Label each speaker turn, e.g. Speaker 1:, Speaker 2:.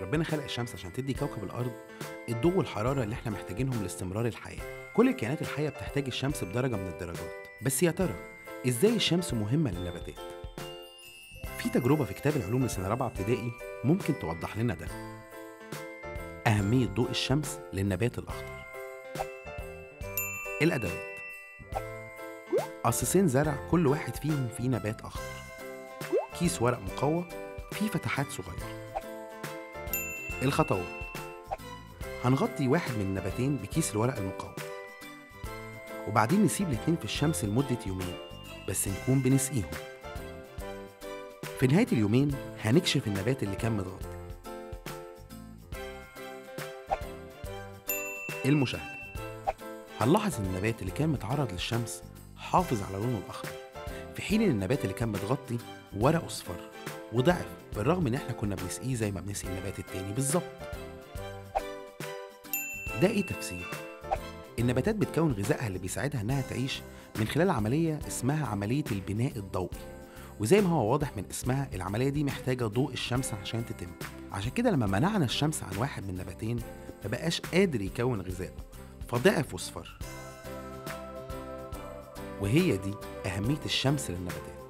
Speaker 1: ربنا خلق الشمس عشان تدي كوكب الأرض الضوء والحرارة اللي احنا محتاجينهم لاستمرار الحياة. كل الكائنات الحية بتحتاج الشمس بدرجة من الدرجات، بس يا ترى ازاي الشمس مهمة للنباتات؟ في تجربة في كتاب العلوم لسنة رابعة ابتدائي ممكن توضح لنا ده. أهمية ضوء الشمس للنبات الأخضر. الأدوات: قصيصين زرع كل واحد فيهم فيه نبات أخضر، كيس ورق مقوى فيه فتحات صغيرة. الخطوات: هنغطي واحد من النباتين بكيس الورق المقوى، وبعدين نسيب الاتنين في الشمس لمدة يومين، بس نكون بنسقيهم. في نهاية اليومين هنكشف النبات اللي كان متغطي. المشاهدة: هنلاحظ ان النبات اللي كان متعرض للشمس حافظ على لونه الأخضر، في حين ان النبات اللي كان متغطي ورقه اصفر وضعف، بالرغم ان احنا كنا بنسقيه زي ما بنسقي النبات التاني بالظبط. ده ايه تفسير؟ النباتات بتكون غذائها اللي بيساعدها انها تعيش من خلال عملية اسمها عملية البناء الضوئي، وزي ما هو واضح من اسمها العملية دي محتاجة ضوء الشمس عشان تتم. عشان كده لما منعنا الشمس عن واحد من النباتين مبقاش قادر يكون غذائه فضعف واصفر. وهي دي أهمية الشمس للنباتات.